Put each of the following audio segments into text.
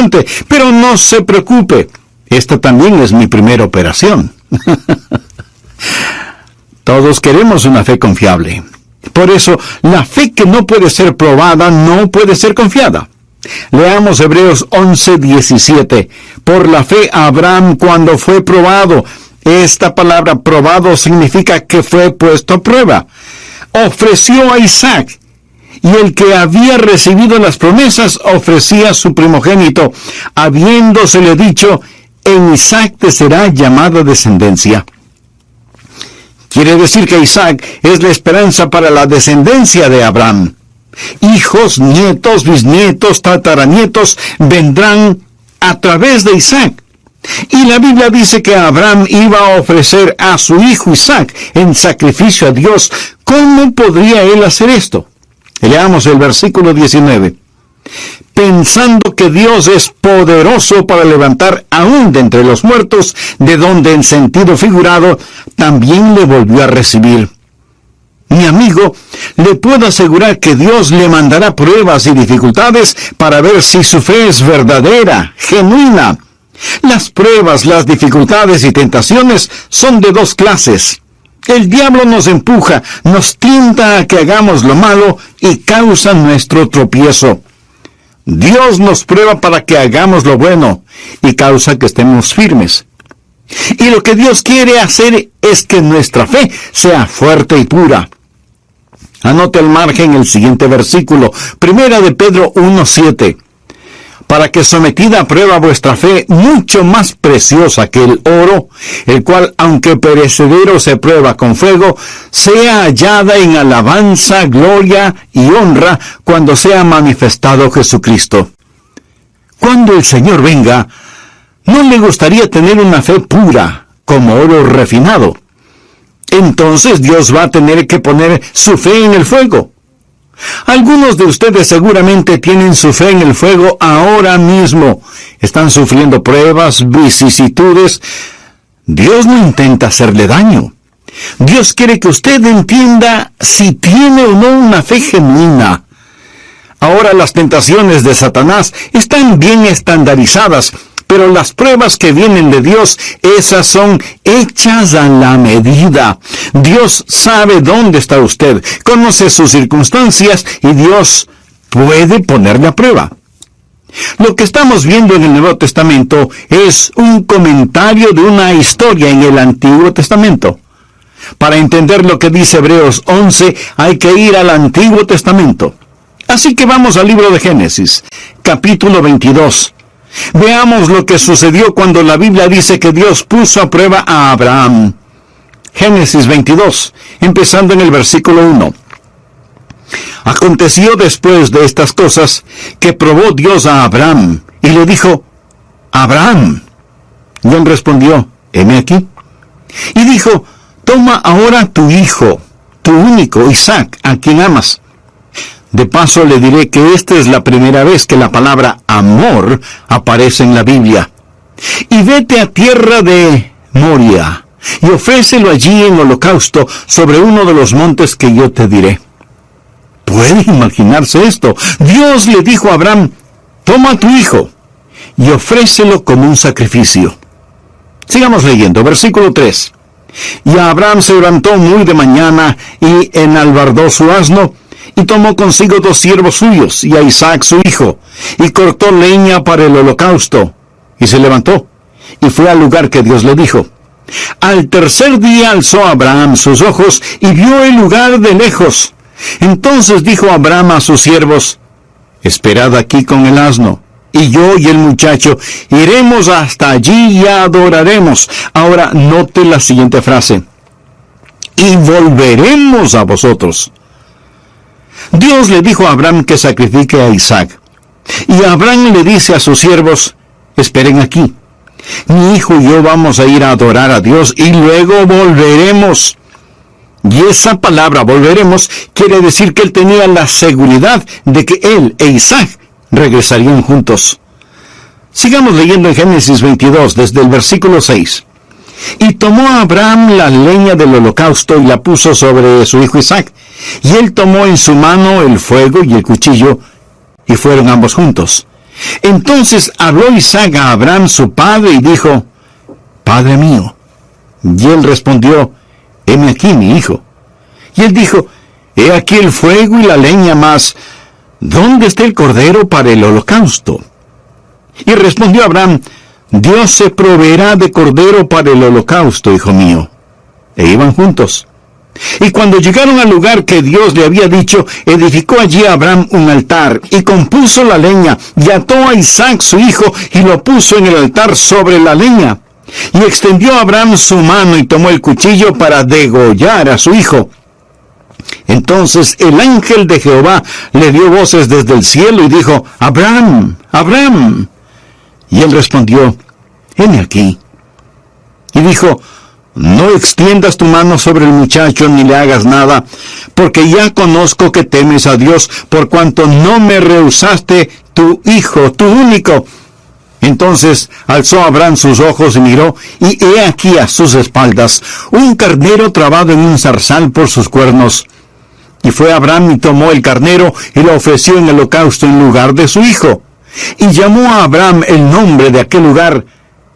suficiente, pero no se preocupe, esta también es mi primera operación. Todos queremos una fe confiable. Por eso, la fe que no puede ser probada no puede ser confiada. Leamos Hebreos 11:17. Por la fe Abraham, cuando fue probado, esta palabra probado significa que fue puesto a prueba, ofreció a Isaac, y el que había recibido las promesas ofrecía su primogénito, habiéndosele dicho, en Isaac te será llamada descendencia. Quiere decir que Isaac es la esperanza para la descendencia de Abraham. Hijos, nietos, bisnietos, tataranietos vendrán a través de Isaac. Y la Biblia dice que Abraham iba a ofrecer a su hijo Isaac en sacrificio a Dios. ¿Cómo podría él hacer esto? Leamos el versículo 19. Pensando que Dios es poderoso para levantar aún de entre los muertos, de donde en sentido figurado también le volvió a recibir. Mi amigo, le puedo asegurar que Dios le mandará pruebas y dificultades para ver si su fe es verdadera, genuina. Las pruebas, las dificultades y tentaciones son de dos clases. El diablo nos empuja, nos tienta a que hagamos lo malo y causa nuestro tropiezo. Dios nos prueba para que hagamos lo bueno y causa que estemos firmes. Y lo que Dios quiere hacer es que nuestra fe sea fuerte y pura. Anote al margen el siguiente versículo, 1 de Pedro 1:7. Para que sometida a prueba vuestra fe, mucho más preciosa que el oro, el cual, aunque perecedero se prueba con fuego, sea hallada en alabanza, gloria y honra cuando sea manifestado Jesucristo. Cuando el Señor venga, ¿no le gustaría tener una fe pura, como oro refinado? Entonces Dios va a tener que poner su fe en el fuego. Algunos de ustedes seguramente tienen su fe en el fuego ahora mismo. Están sufriendo pruebas, vicisitudes. Dios no intenta hacerle daño. Dios quiere que usted entienda si tiene o no una fe genuina. Ahora las tentaciones de Satanás están bien estandarizadas, pero las pruebas que vienen de Dios, esas son hechas a la medida. Dios sabe dónde está usted, conoce sus circunstancias y Dios puede ponerle a prueba. Lo que estamos viendo en el Nuevo Testamento es un comentario de una historia en el Antiguo Testamento. Para entender lo que dice Hebreos 11, hay que ir al Antiguo Testamento. Así que vamos al libro de Génesis, capítulo 22. Veamos lo que sucedió cuando la Biblia dice que Dios puso a prueba a Abraham. Génesis 22, empezando en el versículo 1. Aconteció después de estas cosas que probó Dios a Abraham y le dijo, Abraham. Y él respondió, heme aquí. Y dijo, toma ahora tu hijo, tu único, Isaac, a quien amas. De paso le diré que esta es la primera vez que la palabra amor aparece en la Biblia. Y vete a tierra de Moria, y ofrécelo allí en holocausto sobre uno de los montes que yo te diré. ¿Puede imaginarse esto? Dios le dijo a Abraham, toma a tu hijo, y ofrécelo como un sacrificio. Sigamos leyendo, versículo 3. Y Abraham se levantó muy de mañana, y enalbardó su asno, y tomó consigo 2 siervos suyos, y a Isaac su hijo, y cortó leña para el holocausto, y se levantó, y fue al lugar que Dios le dijo. Al tercer día alzó Abraham sus ojos, y vio el lugar de lejos. Entonces dijo Abraham a sus siervos, esperad aquí con el asno, y yo y el muchacho iremos hasta allí y adoraremos. Ahora note la siguiente frase, y volveremos a vosotros. Dios le dijo a Abraham que sacrifique a Isaac. Y Abraham le dice a sus siervos, esperen aquí. Mi hijo y yo vamos a ir a adorar a Dios y luego volveremos. Y esa palabra volveremos quiere decir que él tenía la seguridad de que él e Isaac regresarían juntos. Sigamos leyendo en Génesis 22 desde el versículo 6. Y tomó a Abraham la leña del holocausto y la puso sobre su hijo Isaac. Y él tomó en su mano el fuego y el cuchillo, y fueron ambos juntos. Entonces habló Isaac a Abraham su padre y dijo: Padre mío. Y él respondió: Heme aquí, mi hijo. Y él dijo: He aquí el fuego y la leña, mas ¿dónde está el cordero para el holocausto? Y respondió Abraham: Dios se proveerá de cordero para el holocausto, hijo mío. E iban juntos. Y cuando llegaron al lugar que Dios le había dicho, edificó allí Abraham un altar, y compuso la leña, y ató a Isaac su hijo, y lo puso en el altar sobre la leña. Y extendió Abraham su mano, y tomó el cuchillo para degollar a su hijo. Entonces el ángel de Jehová le dio voces desde el cielo, y dijo: Abraham, Abraham. Y él respondió: Heme aquí. Y dijo: No extiendas tu mano sobre el muchacho, ni le hagas nada, porque ya conozco que temes a Dios, por cuanto no me rehusaste tu hijo, tu único. Entonces alzó Abraham sus ojos y miró, y he aquí a sus espaldas un carnero trabado en un zarzal por sus cuernos. Y fue Abraham y tomó el carnero y lo ofreció en holocausto en lugar de su hijo. Y llamó a Abraham el nombre de aquel lugar: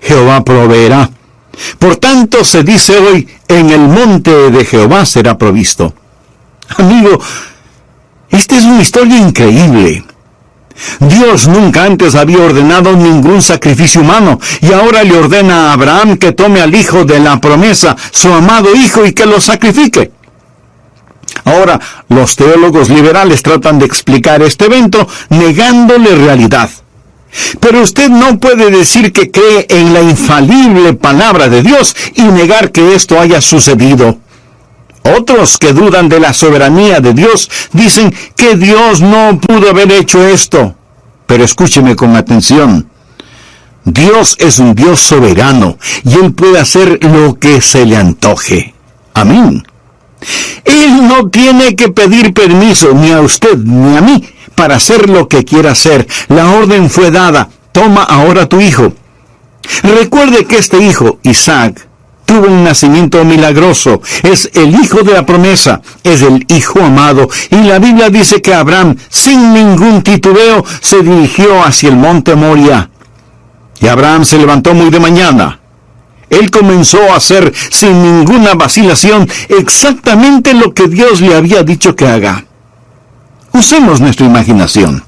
Jehová proveerá. Por tanto se dice hoy: en el monte de Jehová será provisto. Amigo, esta es una historia increíble. Dios nunca antes había ordenado ningún sacrificio humano, y ahora le ordena a Abraham que tome al hijo de la promesa, su amado hijo, y que lo sacrifique. Ahora, los teólogos liberales tratan de explicar este evento negándole realidad. Pero usted no puede decir que cree en la infalible palabra de Dios y negar que esto haya sucedido. Otros que dudan de la soberanía de Dios dicen que Dios no pudo haber hecho esto. Pero escúcheme con atención. Dios es un Dios soberano y Él puede hacer lo que se le antoje. Amén. Él no tiene que pedir permiso ni a usted ni a mí para hacer lo que quiera hacer. La orden fue dada: toma ahora tu hijo. Recuerde que este hijo, Isaac, tuvo un nacimiento milagroso. Es el hijo de la promesa, es el hijo amado. Y la Biblia dice que Abraham, sin ningún titubeo, se dirigió hacia el monte Moria. Y Abraham se levantó muy de mañana. Él comenzó a hacer, sin ninguna vacilación, exactamente lo que Dios le había dicho que haga. Usemos nuestra imaginación.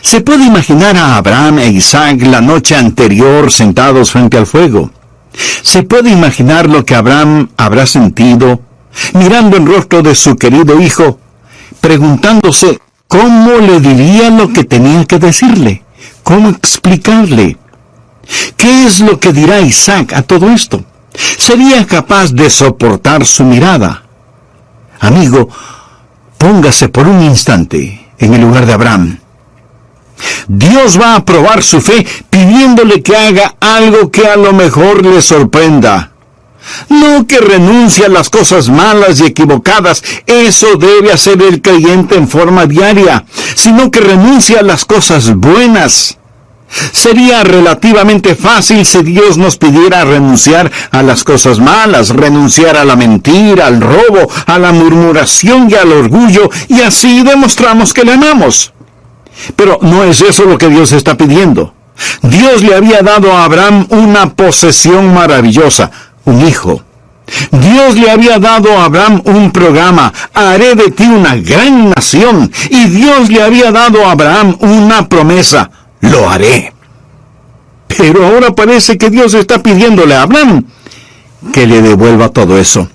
Se puede imaginar a Abraham e Isaac la noche anterior sentados frente al fuego. Se puede imaginar lo que Abraham habrá sentido, mirando el rostro de su querido hijo, preguntándose cómo le diría lo que tenía que decirle, cómo explicarle. ¿Qué es lo que dirá Isaac a todo esto? ¿Sería capaz de soportar su mirada? Amigo, póngase por un instante en el lugar de Abraham. Dios va a probar su fe pidiéndole que haga algo que a lo mejor le sorprenda. No que renuncie a las cosas malas y equivocadas, eso debe hacer el creyente en forma diaria, sino que renuncie a las cosas buenas. Sería relativamente fácil si Dios nos pidiera renunciar a las cosas malas, renunciar a la mentira, al robo, a la murmuración y al orgullo, y así demostramos que le amamos. Pero no es eso lo que Dios está pidiendo. Dios le había dado a Abraham una posesión maravillosa, un hijo. Dios le había dado a Abraham un programa: haré de ti una gran nación. Y Dios le había dado a Abraham una promesa: lo haré. Pero ahora parece que Dios está pidiéndole a Abraham que le devuelva todo eso.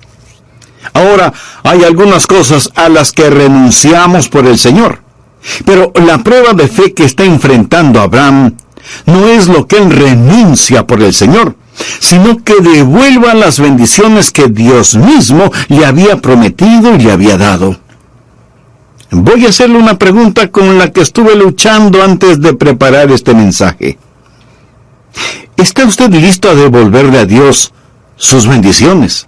Ahora, hay algunas cosas a las que renunciamos por el Señor. Pero la prueba de fe que está enfrentando Abraham no es lo que él renuncia por el Señor, sino que devuelva las bendiciones que Dios mismo le había prometido y le había dado. Voy a hacerle una pregunta con la que estuve luchando antes de preparar este mensaje. ¿Está usted listo a devolverle a Dios sus bendiciones?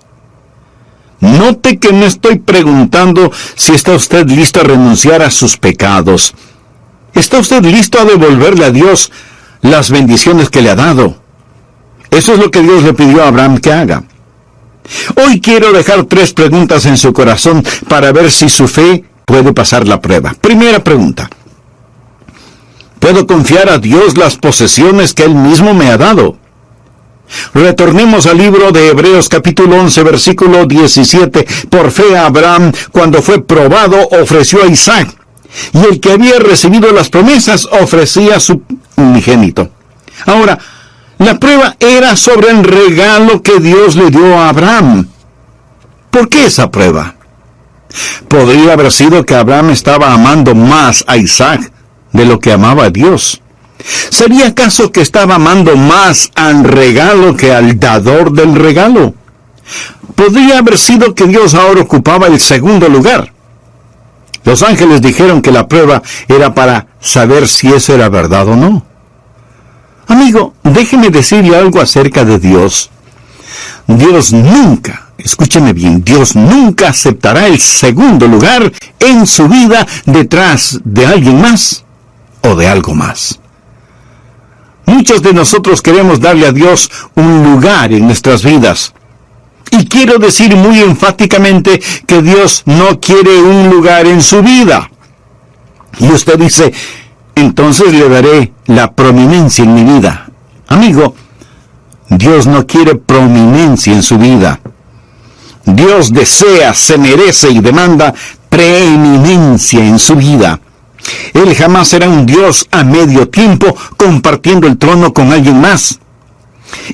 Note que no estoy preguntando si está usted listo a renunciar a sus pecados. ¿Está usted listo a devolverle a Dios las bendiciones que le ha dado? Eso es lo que Dios le pidió a Abraham que haga. Hoy quiero dejar 3 preguntas en su corazón para ver si su fe puede pasar la prueba. Primera pregunta: Puedo confiar a Dios las posesiones que Él mismo me ha dado. Retornemos al libro de Hebreos capítulo 11, versículo 17. Por fe Abraham, cuando fue probado, ofreció a Isaac, y el que había recibido las promesas ofrecía a su unigénito. Ahora, la prueba era sobre el regalo que Dios le dio a Abraham. ¿Por qué esa prueba? Podría haber sido que Abraham estaba amando más a Isaac de lo que amaba a Dios. ¿Sería acaso que estaba amando más al regalo que al dador del regalo? Podría haber sido que Dios ahora ocupaba el segundo lugar. Los ángeles dijeron que la prueba era para saber si eso era verdad o no. Amigo, déjeme decirle algo acerca de Dios. Dios nunca, escúcheme bien, Dios nunca aceptará el segundo lugar en su vida detrás de alguien más o de algo más. Muchos de nosotros queremos darle a Dios un lugar en nuestras vidas. Y quiero decir muy enfáticamente que Dios no quiere un lugar en su vida. Y usted dice, entonces le daré la prominencia en mi vida. Amigo, Dios no quiere prominencia en su vida. Dios desea, se merece y demanda preeminencia en su vida. Él jamás será un Dios a medio tiempo compartiendo el trono con alguien más.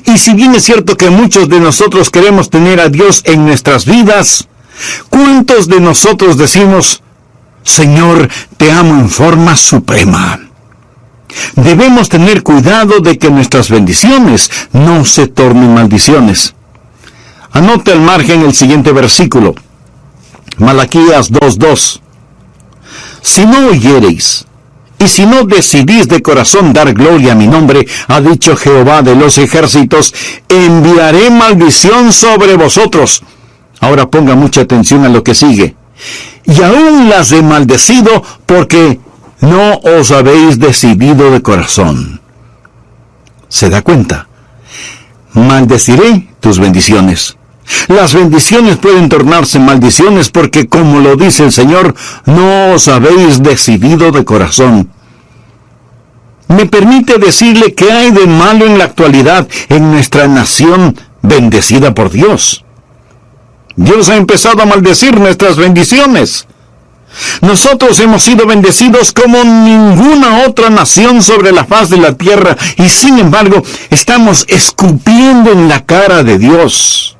Y si bien es cierto que muchos de nosotros queremos tener a Dios en nuestras vidas, ¿cuántos de nosotros decimos, Señor, te amo en forma suprema? Debemos tener cuidado de que nuestras bendiciones no se tornen maldiciones. Anote al margen el siguiente versículo. Malaquías 2:2. Si no oyereis, y si no decidís de corazón dar gloria a mi nombre, ha dicho Jehová de los ejércitos, enviaré maldición sobre vosotros. Ahora ponga mucha atención a lo que sigue. Y aún las he maldecido porque no os habéis decidido de corazón. ¿Se da cuenta? Maldeciré tus bendiciones. Las bendiciones pueden tornarse maldiciones porque, como lo dice el Señor, no os habéis decidido de corazón. ¿Me permite decirle qué hay de malo en la actualidad en nuestra nación bendecida por Dios? Dios ha empezado a maldecir nuestras bendiciones. Nosotros hemos sido bendecidos como ninguna otra nación sobre la faz de la tierra y sin embargo estamos escupiendo en la cara de Dios.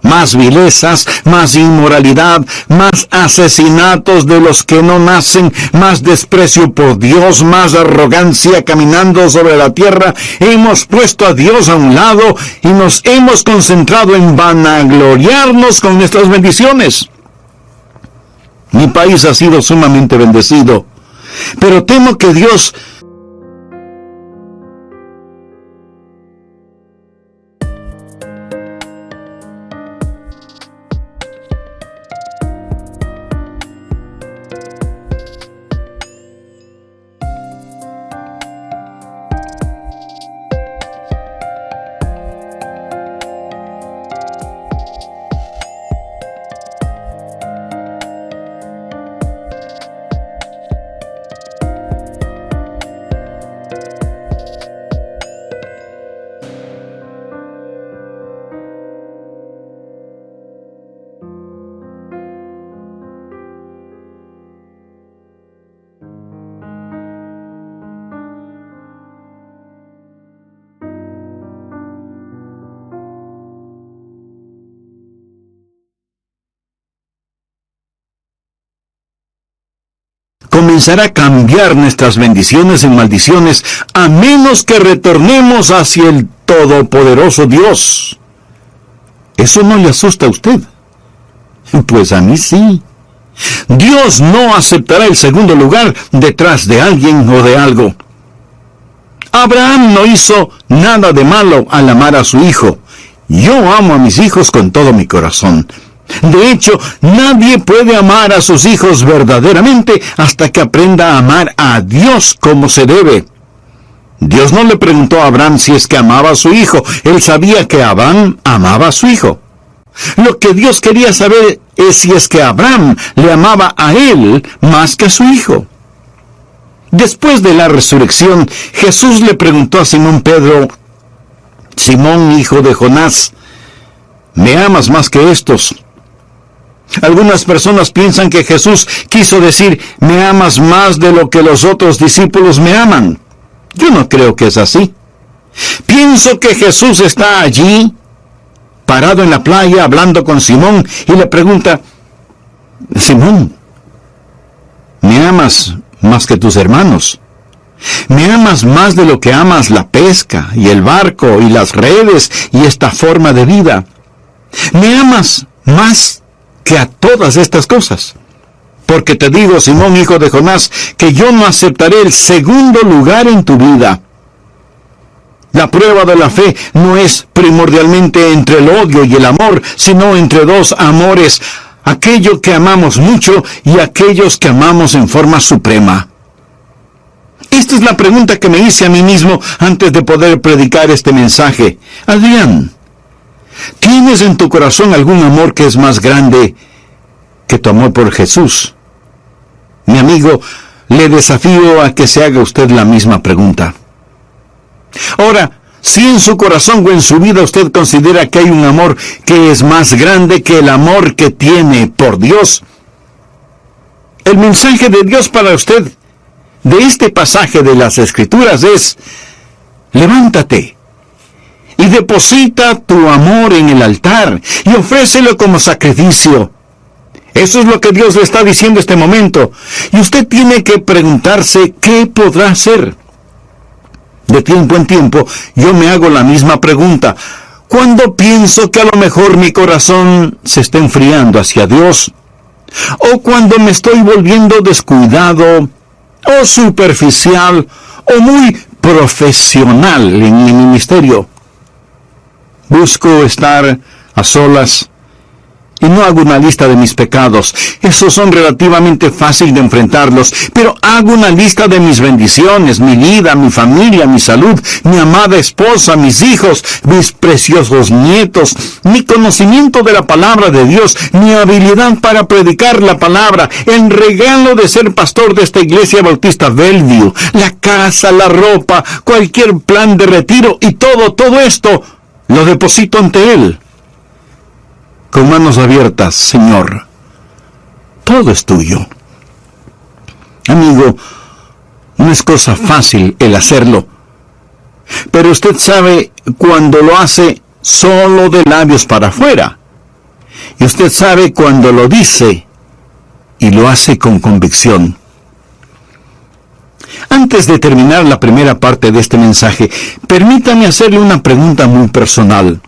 Más vilezas, más inmoralidad, más asesinatos de los que no nacen, más desprecio por Dios, más arrogancia caminando sobre la tierra. Hemos puesto a Dios a un lado y nos hemos concentrado en vanagloriarnos con nuestras bendiciones. Mi país ha sido sumamente bendecido, pero temo que Dios comenzará a cambiar nuestras bendiciones en maldiciones a menos que retornemos hacia el todopoderoso Dios. ¿Eso no le asusta a usted? Pues a mí sí. Dios no aceptará el segundo lugar detrás de alguien o de algo. Abraham no hizo nada de malo al amar a su hijo. Yo amo a mis hijos con todo mi corazón. De hecho, nadie puede amar a sus hijos verdaderamente hasta que aprenda a amar a Dios como se debe. Dios no le preguntó a Abraham si es que amaba a su hijo. Él sabía que Abraham amaba a su hijo. Lo que Dios quería saber es si es que Abraham le amaba a él más que a su hijo. Después de la resurrección, Jesús le preguntó a Simón Pedro: Simón, hijo de Jonás, ¿me amas más que estos? Algunas personas piensan que Jesús quiso decir: me amas más de lo que los otros discípulos me aman. Yo no creo que es así. Pienso que Jesús está allí, parado en la playa, hablando con Simón, y le pregunta: Simón, ¿me amas más que tus hermanos? ¿Me amas más de lo que amas la pesca, y el barco, y las redes, y esta forma de vida? ¿Me amas más que a todas estas cosas? Porque te digo, Simón, hijo de Jonás, que yo no aceptaré el segundo lugar en tu vida. La prueba de la fe no es primordialmente entre el odio y el amor, sino entre dos amores, aquello que amamos mucho y aquellos que amamos en forma suprema. Esta es la pregunta que me hice a mí mismo antes de poder predicar este mensaje. Adrián, ¿tienes en tu corazón algún amor que es más grande que tu amor por Jesús? Mi amigo, le desafío a que se haga usted la misma pregunta. Ahora, si en su corazón o en su vida usted considera que hay un amor que es más grande que el amor que tiene por Dios, el mensaje de Dios para usted de este pasaje de las Escrituras es: levántate y deposita tu amor en el altar y ofrécelo como sacrificio. Eso es lo que Dios le está diciendo en este momento. Y usted tiene que preguntarse qué podrá hacer. De tiempo en tiempo, yo me hago la misma pregunta. Cuando pienso que a lo mejor mi corazón se está enfriando hacia Dios, o cuando me estoy volviendo descuidado, o superficial, o muy profesional en mi ministerio, busco estar a solas y no hago una lista de mis pecados. Esos son relativamente fáciles de enfrentarlos, pero hago una lista de mis bendiciones, mi vida, mi familia, mi salud, mi amada esposa, mis hijos, mis preciosos nietos, mi conocimiento de la palabra de Dios, mi habilidad para predicar la palabra, el regalo de ser pastor de esta iglesia bautista Bellevue, la casa, la ropa, cualquier plan de retiro, y todo esto lo deposito ante Él. Con manos abiertas: Señor, todo es tuyo. Amigo, no es cosa fácil el hacerlo, pero usted sabe cuando lo hace solo de labios para afuera, y usted sabe cuando lo dice y lo hace con convicción. Antes de terminar la primera parte de este mensaje, permítame hacerle una pregunta muy personal.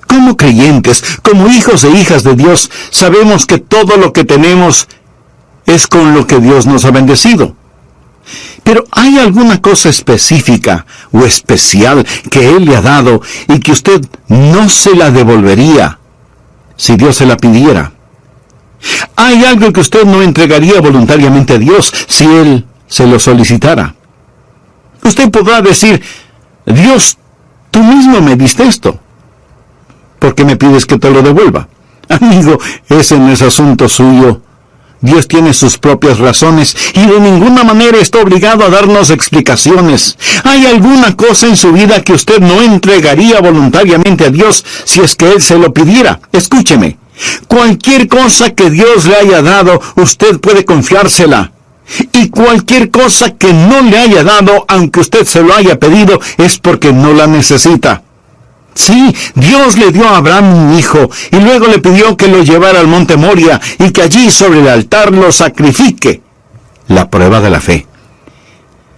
Como creyentes, como hijos e hijas de Dios, sabemos que todo lo que tenemos es con lo que Dios nos ha bendecido. Pero ¿hay alguna cosa específica o especial que Él le ha dado y que usted no se la devolvería si Dios se la pidiera? ¿Hay algo que usted no entregaría voluntariamente a Dios si Él se lo solicitara? Usted podrá decir: Dios, tú mismo me diste esto, ¿por qué me pides que te lo devuelva? Amigo, ese no es asunto suyo. Dios tiene sus propias razones y de ninguna manera está obligado a darnos explicaciones. ¿Hay alguna cosa en su vida que usted no entregaría voluntariamente a Dios si es que Él se lo pidiera? Escúcheme, cualquier cosa que Dios le haya dado, usted puede confiársela. Y cualquier cosa que no le haya dado, aunque usted se lo haya pedido, es porque no la necesita. Sí, Dios le dio a Abraham un hijo, y luego le pidió que lo llevara al monte Moria, y que allí sobre el altar lo sacrifique. La prueba de la fe.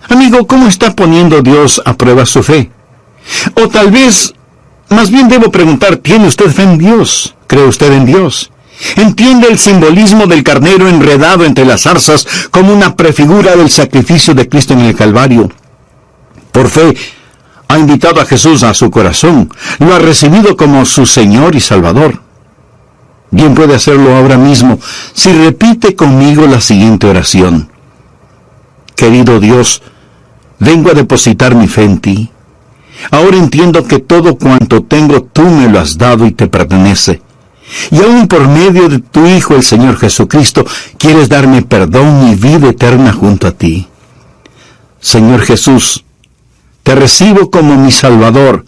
Amigo, ¿cómo está poniendo Dios a prueba su fe? O tal vez, más bien debo preguntar, ¿tiene usted fe en Dios? ¿Cree usted en Dios? ¿Entiende el simbolismo del carnero enredado entre las zarzas como una prefigura del sacrificio de Cristo en el Calvario? Por fe, ha invitado a Jesús a su corazón, lo ha recibido como su Señor y Salvador. Bien puede hacerlo ahora mismo si repite conmigo la siguiente oración. Querido Dios, vengo a depositar mi fe en ti. Ahora entiendo que todo cuanto tengo tú me lo has dado y te pertenece. Y aún por medio de tu Hijo, el Señor Jesucristo, quieres darme perdón y vida eterna junto a ti. Señor Jesús, te recibo como mi Salvador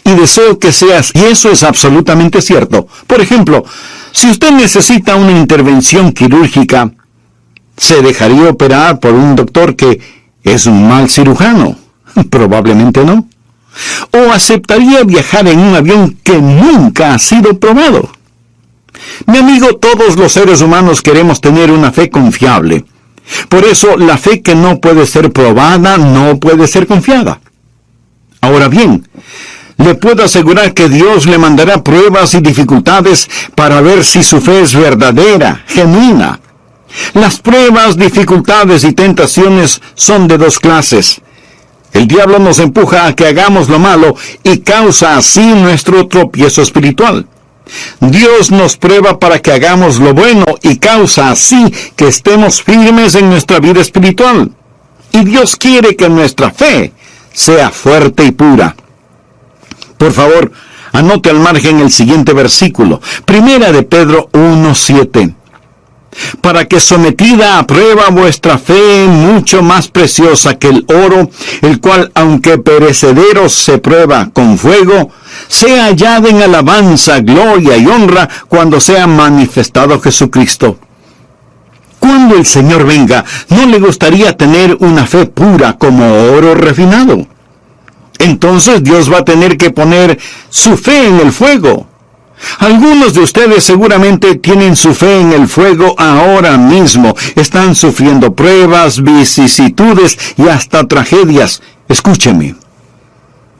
y deseo que seas, y eso es absolutamente cierto. Por ejemplo, si usted necesita una intervención quirúrgica, ¿se dejaría operar por un doctor que es un mal cirujano? Probablemente no. ¿O aceptaría viajar en un avión que nunca ha sido probado? Mi amigo, todos los seres humanos queremos tener una fe confiable. Por eso, la fe que no puede ser probada no puede ser confiada. Ahora bien, le puedo asegurar que Dios le mandará pruebas y dificultades para ver si su fe es verdadera, genuina. Las pruebas, dificultades y tentaciones son de dos clases. El diablo nos empuja a que hagamos lo malo y causa así nuestro tropiezo espiritual. Dios nos prueba para que hagamos lo bueno y causa así que estemos firmes en nuestra vida espiritual. Y Dios quiere que nuestra fe sea fuerte y pura. Por favor, anote al margen el siguiente versículo, 1 de Pedro 1:7. Para que sometida a prueba vuestra fe, mucho más preciosa que el oro, el cual, aunque perecedero se prueba con fuego, sea hallada en alabanza, gloria y honra cuando sea manifestado Jesucristo. Cuando el Señor venga, ¿no le gustaría tener una fe pura como oro refinado? Entonces Dios va a tener que poner su fe en el fuego. Algunos de ustedes seguramente tienen su fe en el fuego ahora mismo. Están sufriendo pruebas, vicisitudes y hasta tragedias. Escúcheme.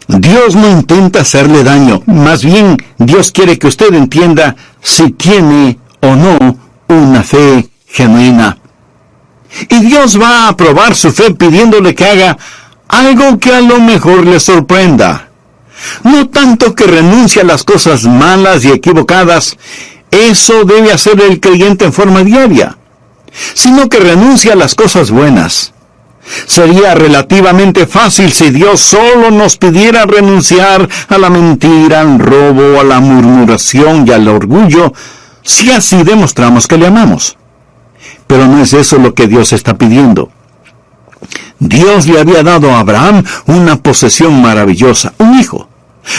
Dios no intenta hacerle daño. Más bien, Dios quiere que usted entienda si tiene o no una fe genuina. Y Dios va a probar su fe pidiéndole que haga algo que a lo mejor le sorprenda. No tanto que renuncie a las cosas malas y equivocadas, eso debe hacer el creyente en forma diaria, sino que renuncie a las cosas buenas. Sería relativamente fácil si Dios solo nos pidiera renunciar a la mentira, al robo, a la murmuración y al orgullo, si así demostramos que le amamos. Pero no es eso lo que Dios está pidiendo. Dios le había dado a Abraham una posesión maravillosa, un hijo.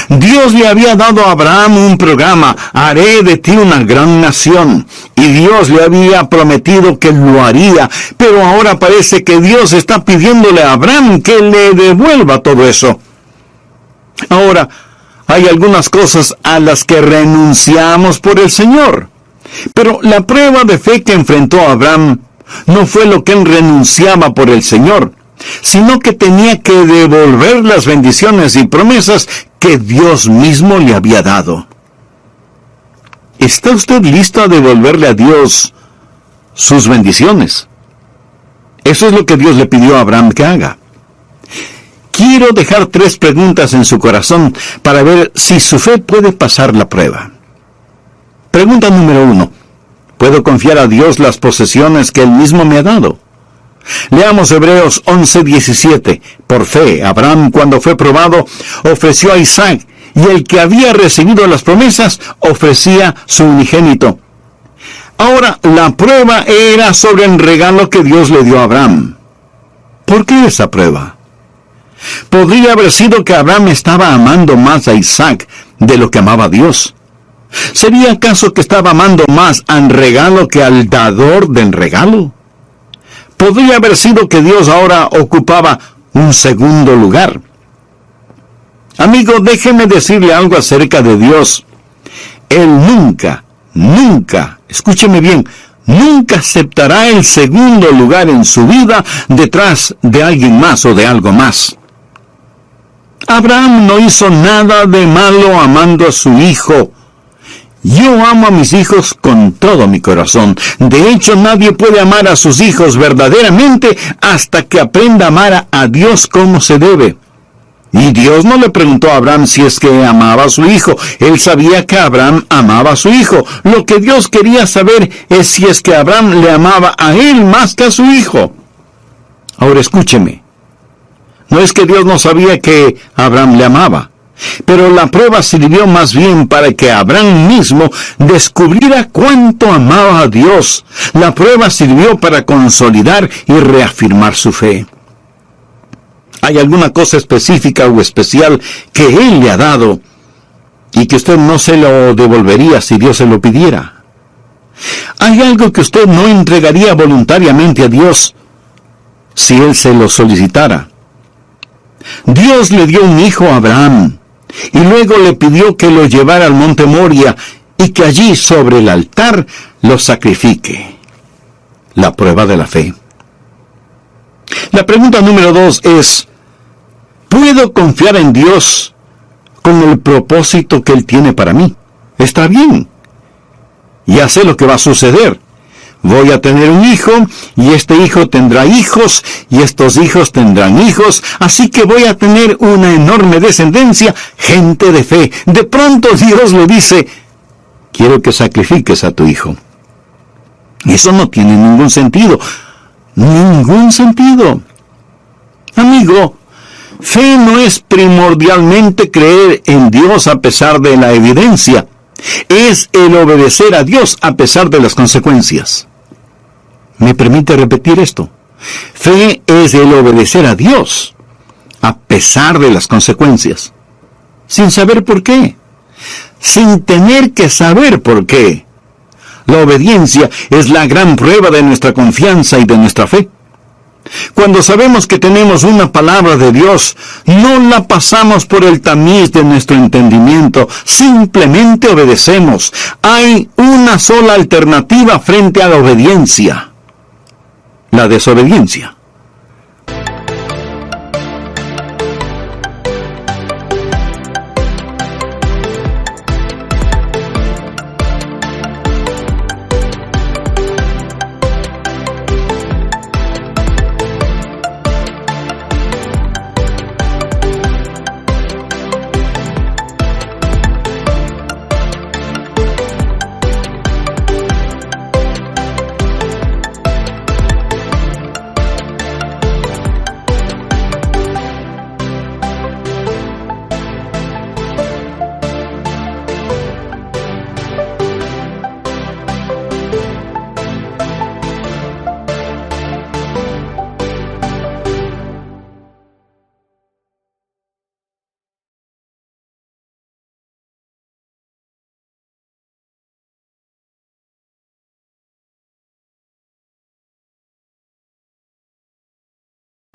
Dios le había dado a Abraham un programa, haré de ti una gran nación. Y Dios le había prometido que lo haría, pero ahora parece que Dios está pidiéndole a Abraham que le devuelva todo eso. Ahora, hay algunas cosas a las que renunciamos por el Señor. Pero la prueba de fe que enfrentó Abraham no fue lo que él renunciaba por el Señor, sino que tenía que devolver las bendiciones y promesas que Dios mismo le había dado. ¿Está usted listo a devolverle a Dios sus bendiciones? Eso es lo que Dios le pidió a Abraham que haga. Quiero dejar 3 preguntas en su corazón para ver si su fe puede pasar la prueba. Pregunta número 1. ¿Puedo confiar a Dios las posesiones que Él mismo me ha dado? Leamos Hebreos 11:17. Por fe, Abraham, cuando fue probado, ofreció a Isaac, y el que había recibido las promesas ofrecía su unigénito. Ahora, la prueba era sobre el regalo que Dios le dio a Abraham. ¿Por qué esa prueba? Podría haber sido que Abraham estaba amando más a Isaac de lo que amaba a Dios. ¿Sería acaso que estaba amando más al regalo que al dador del regalo? Podría haber sido que Dios ahora ocupaba un segundo lugar. Amigo, déjeme decirle algo acerca de Dios. Él nunca, escúcheme bien, nunca aceptará el segundo lugar en su vida detrás de alguien más o de algo más. Abraham no hizo nada de malo amando a su hijo. Yo amo a mis hijos con todo mi corazón. De hecho, nadie puede amar a sus hijos verdaderamente hasta que aprenda a amar a Dios como se debe. Y Dios no le preguntó a Abraham si es que amaba a su hijo. Él sabía que Abraham amaba a su hijo. Lo que Dios quería saber es si es que Abraham le amaba a él más que a su hijo. Ahora escúcheme. No es que Dios no sabía que Abraham le amaba, Pero la prueba sirvió más bien para que Abraham mismo descubriera cuánto amaba a Dios. La prueba sirvió para consolidar y reafirmar su fe. ¿Hay alguna cosa específica o especial que Él le ha dado y que usted no se lo devolvería si Dios se lo pidiera? ¿Hay algo que usted no entregaría voluntariamente a Dios si Él se lo solicitara? Dios le dio un hijo a Abraham y luego le pidió que lo llevara al monte Moria y que allí sobre el altar lo sacrifique. La prueba de la fe. La pregunta número 2 es, ¿puedo confiar en Dios con el propósito que Él tiene para mí? Está bien. Ya sé lo que va a suceder. Voy a tener un hijo, y este hijo tendrá hijos, y estos hijos tendrán hijos, así que voy a tener una enorme descendencia, gente de fe. De pronto Dios le dice, quiero que sacrifiques a tu hijo. Eso no tiene ningún sentido. Ningún sentido. Amigo, fe no es primordialmente creer en Dios a pesar de la evidencia. Es el obedecer a Dios a pesar de las consecuencias. ¿Me permite repetir esto? Fe es el obedecer a Dios a pesar de las consecuencias. Sin saber por qué. Sin tener que saber por qué. La obediencia es la gran prueba de nuestra confianza y de nuestra fe. Cuando sabemos que tenemos una palabra de Dios, no la pasamos por el tamiz de nuestro entendimiento, simplemente obedecemos. Hay una sola alternativa frente a la obediencia: la desobediencia.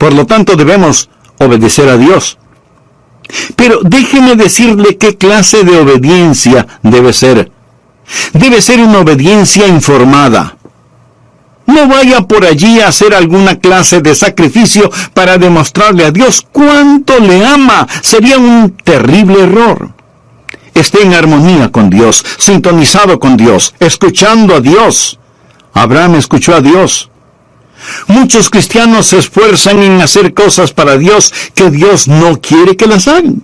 Por lo tanto, debemos obedecer a Dios. Pero déjeme decirle qué clase de obediencia debe ser. Debe ser una obediencia informada. No vaya por allí a hacer alguna clase de sacrificio para demostrarle a Dios cuánto le ama. Sería un terrible error. Esté en armonía con Dios, sintonizado con Dios, escuchando a Dios. Abraham escuchó a Dios. Muchos cristianos se esfuerzan en hacer cosas para Dios que Dios no quiere que las hagan.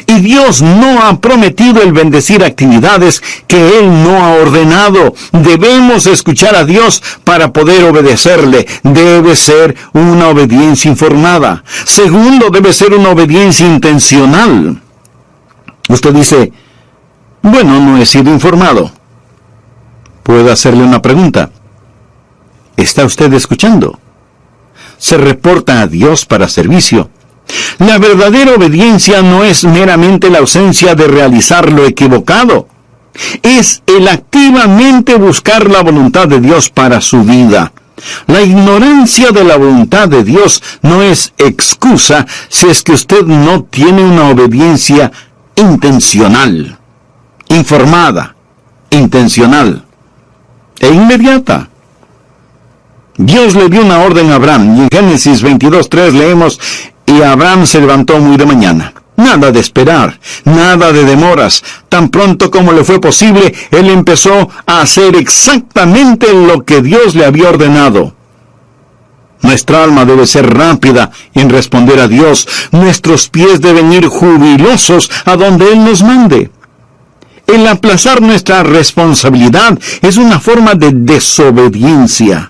Y Dios no ha prometido el bendecir actividades que Él no ha ordenado. Debemos escuchar a Dios para poder obedecerle. Debe ser una obediencia informada. Segundo, debe ser una obediencia intencional. Usted dice, bueno, no he sido informado. ¿Puedo hacerle una pregunta? ¿Está usted escuchando? Se reporta a Dios para servicio. La verdadera obediencia no es meramente la ausencia de realizar lo equivocado. Es el activamente buscar la voluntad de Dios para su vida. La ignorancia de la voluntad de Dios no es excusa si es que usted no tiene una obediencia intencional, informada, intencional e inmediata. Dios le dio una orden a Abraham, y en Génesis 22:3 leemos, y Abraham se levantó muy de mañana. Nada de esperar, nada de demoras. Tan pronto como le fue posible, él empezó a hacer exactamente lo que Dios le había ordenado. Nuestra alma debe ser rápida en responder a Dios. Nuestros pies deben ir jubilosos a donde Él nos mande. El aplazar nuestra responsabilidad es una forma de desobediencia.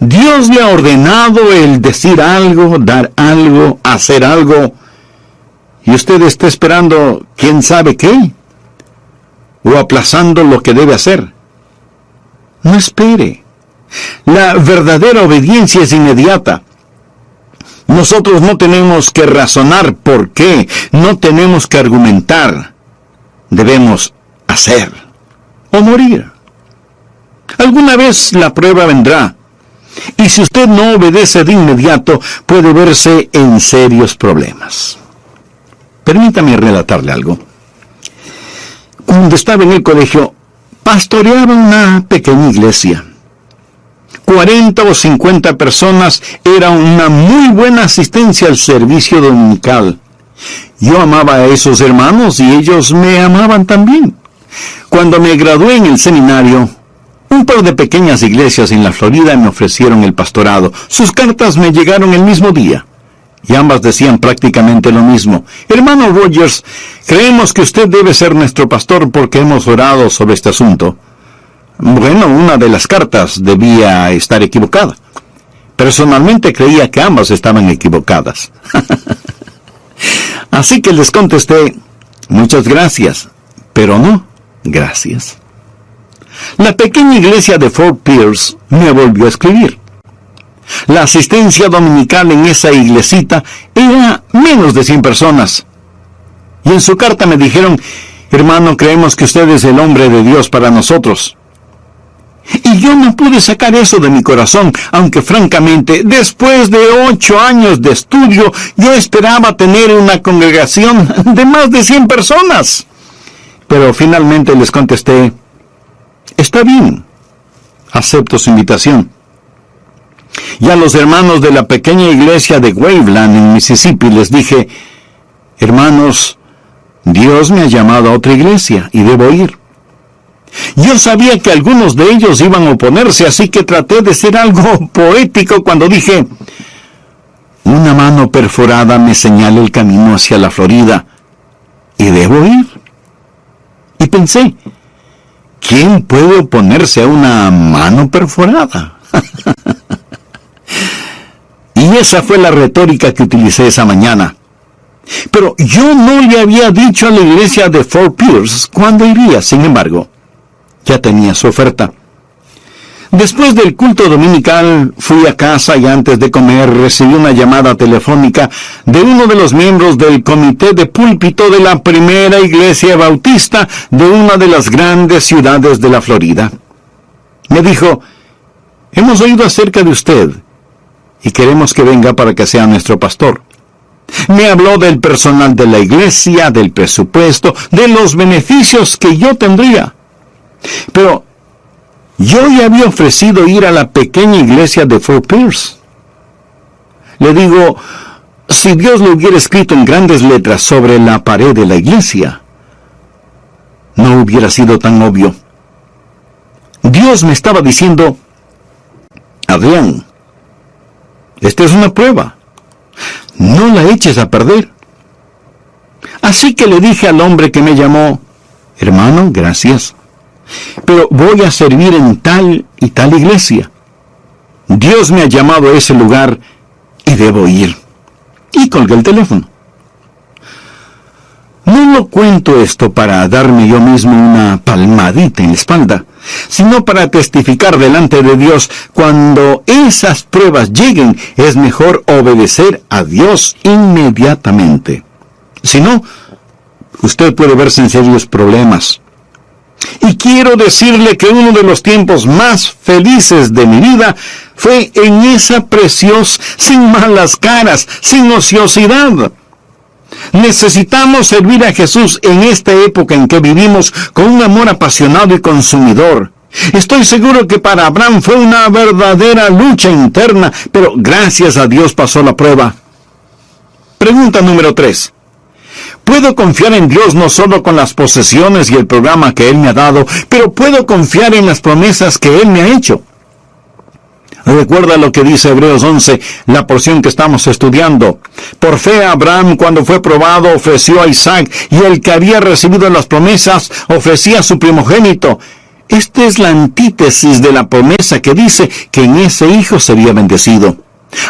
Dios le ha ordenado el decir algo, dar algo, hacer algo, y usted está esperando quién sabe qué, o aplazando lo que debe hacer. No espere. La verdadera obediencia es inmediata. Nosotros no tenemos que razonar por qué, no tenemos que argumentar. Debemos hacer o morir. Alguna vez la prueba vendrá, y si usted no obedece de inmediato, puede verse en serios problemas. Permítame relatarle algo. Cuando estaba en el colegio, pastoreaba una pequeña iglesia. 40 o 50 personas, era una muy buena asistencia al servicio dominical. Yo amaba a esos hermanos y ellos me amaban también. Cuando me gradué en el seminario, un par de pequeñas iglesias en la Florida me ofrecieron el pastorado. Sus cartas me llegaron el mismo día, y ambas decían prácticamente lo mismo. Hermano Rogers, creemos que usted debe ser nuestro pastor porque hemos orado sobre este asunto. Bueno, una de las cartas debía estar equivocada. Personalmente creía que ambas estaban equivocadas. Así que les contesté, muchas gracias, pero no, gracias. La pequeña iglesia de Fort Pierce me volvió a escribir. La asistencia dominical en esa iglesita era menos de 100 personas. Y en su carta me dijeron, hermano, creemos que usted es el hombre de Dios para nosotros. Y yo no pude sacar eso de mi corazón, aunque francamente, después de 8 años de estudio, yo esperaba tener una congregación de más de 100 personas. Pero finalmente les contesté, está bien, acepto su invitación. Y a los hermanos de la pequeña iglesia de Waveland en Mississippi les dije, hermanos, Dios me ha llamado a otra iglesia y debo ir. Yo sabía que algunos de ellos iban a oponerse, así que traté de ser algo poético cuando dije, una mano perforada me señala el camino hacia la Florida y debo ir. Y pensé, ¿quién puede oponerse a una mano perforada? Y esa fue la retórica que utilicé esa mañana. Pero yo no le había dicho a la iglesia de Fort Pierce cuándo iría. Sin embargo, ya tenía su oferta. Después del culto dominical, fui a casa y antes de comer recibí una llamada telefónica de uno de los miembros del comité de púlpito de la primera iglesia bautista de una de las grandes ciudades de la Florida. Me dijo, hemos oído acerca de usted y queremos que venga para que sea nuestro pastor. Me habló del personal de la iglesia, del presupuesto, de los beneficios que yo tendría. Pero yo ya había ofrecido ir a la pequeña iglesia de Fort Pierce. Le digo, si Dios lo hubiera escrito en grandes letras sobre la pared de la iglesia, no hubiera sido tan obvio. Dios me estaba diciendo, Adrián, esta es una prueba. No la eches a perder. Así que le dije al hombre que me llamó, hermano, gracias, pero voy a servir en tal y tal iglesia. Dios me ha llamado a ese lugar y debo ir. Y colgué el teléfono. No lo cuento esto para darme yo mismo una palmadita en la espalda, sino para testificar delante de Dios, cuando esas pruebas lleguen, es mejor obedecer a Dios inmediatamente. Si no, usted puede verse en serios problemas. Y quiero decirle que uno de los tiempos más felices de mi vida fue en esa preciosa, sin malas caras, sin ociosidad. Necesitamos servir a Jesús en esta época en que vivimos con un amor apasionado y consumidor. Estoy seguro que para Abraham fue una verdadera lucha interna, pero gracias a Dios pasó la prueba. Pregunta número 3. ¿Puedo confiar en Dios no solo con las posesiones y el programa que Él me ha dado, pero puedo confiar en las promesas que Él me ha hecho? Recuerda lo que dice Hebreos 11, la porción que estamos estudiando. Por fe Abraham, cuando fue probado, ofreció a Isaac, y el que había recibido las promesas ofrecía a su primogénito. Esta es la antítesis de la promesa que dice que en ese hijo sería bendecido.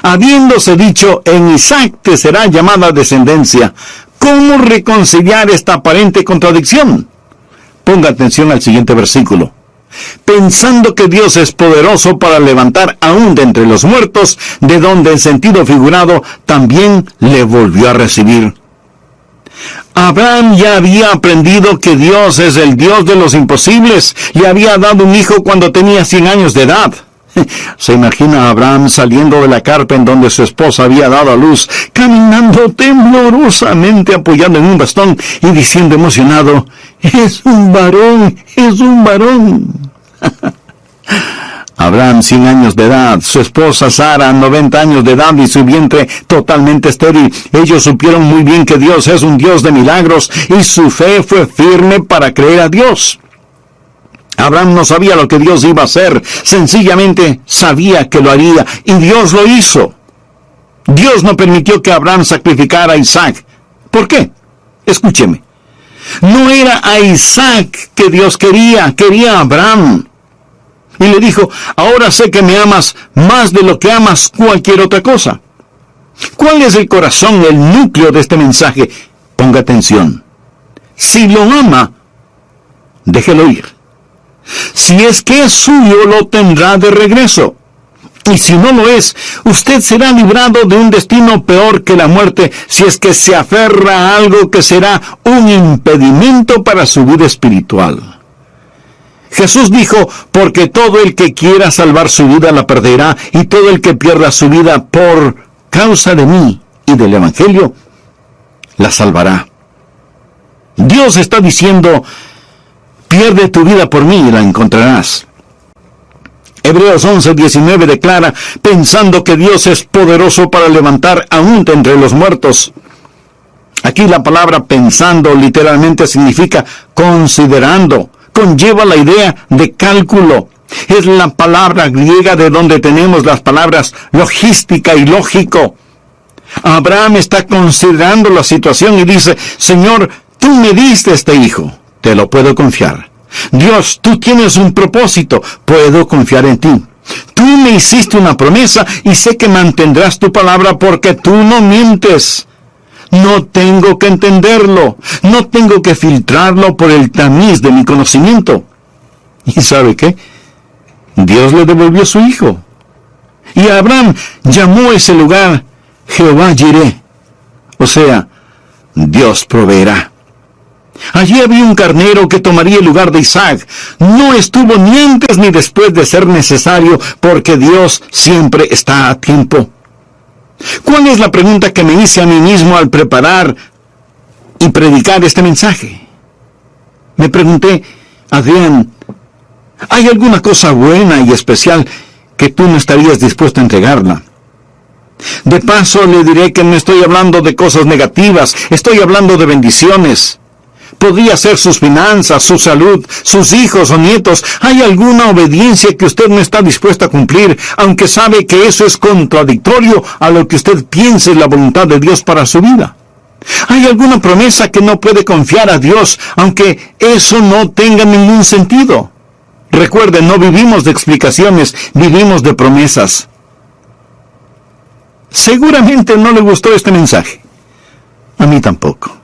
Habiéndose dicho, en Isaac te será llamada descendencia, ¿Cómo reconciliar esta aparente contradicción? Ponga atención al siguiente versículo. Pensando que Dios es poderoso para levantar aún de entre los muertos, de donde en sentido figurado también le volvió a recibir. Abraham ya había aprendido que Dios es el Dios de los imposibles. Le había dado un hijo cuando tenía 100 años de edad. Se imagina a Abraham saliendo de la carpa en donde su esposa había dado a luz, caminando temblorosamente apoyado en un bastón y diciendo emocionado, ¡es un varón! ¡Es un varón! Abraham 100 años de edad, su esposa Sara 90 años de edad y su vientre totalmente estéril. Ellos supieron muy bien que Dios es un Dios de milagros y su fe fue firme para creer a Dios. Abraham no sabía lo que Dios iba a hacer, sencillamente sabía que lo haría, y Dios lo hizo. Dios no permitió que Abraham sacrificara a Isaac. ¿Por qué? Escúcheme. No era a Isaac que Dios quería a Abraham. Y le dijo, ahora sé que me amas más de lo que amas cualquier otra cosa. ¿Cuál es el corazón, el núcleo de este mensaje? Ponga atención. Si lo ama, déjelo ir. Si es que es suyo, lo tendrá de regreso. Y si no lo es, usted será librado de un destino peor que la muerte si es que se aferra a algo que será un impedimento para su vida espiritual. Jesús dijo, porque todo el que quiera salvar su vida la perderá, y todo el que pierda su vida por causa de mí y del Evangelio, la salvará. Dios está diciendo, pierde tu vida por mí y la encontrarás. Hebreos 11:19 declara, pensando que Dios es poderoso para levantar aún de entre los muertos. Aquí la palabra pensando literalmente significa considerando. Conlleva la idea de cálculo. Es la palabra griega de donde tenemos las palabras logística y lógico. Abraham está considerando la situación y dice, Señor, tú me diste este hijo, te lo puedo confiar. Dios, tú tienes un propósito, puedo confiar en ti. Tú me hiciste una promesa y sé que mantendrás tu palabra porque tú no mientes. No tengo que entenderlo, no tengo que filtrarlo por el tamiz de mi conocimiento. ¿Y sabe qué? Dios le devolvió su hijo. Y Abraham llamó ese lugar Jehová Jireh, o sea, Dios proveerá. Allí había un carnero que tomaría el lugar de Isaac. No estuvo ni antes ni después de ser necesario, porque Dios siempre está a tiempo. ¿Cuál es la pregunta que me hice a mí mismo al preparar y predicar este mensaje? Me pregunté, Adrián, ¿hay alguna cosa buena y especial que tú no estarías dispuesto a entregarla? De paso le diré que no estoy hablando de cosas negativas, estoy hablando de bendiciones. Podría ser sus finanzas, su salud, sus hijos o nietos. ¿Hay alguna obediencia que usted no está dispuesto a cumplir, aunque sabe que eso es contradictorio a lo que usted piense la voluntad de Dios para su vida? ¿Hay alguna promesa que no puede confiar a Dios, aunque eso no tenga ningún sentido? Recuerde, no vivimos de explicaciones, vivimos de promesas. Seguramente no le gustó este mensaje. A mí tampoco.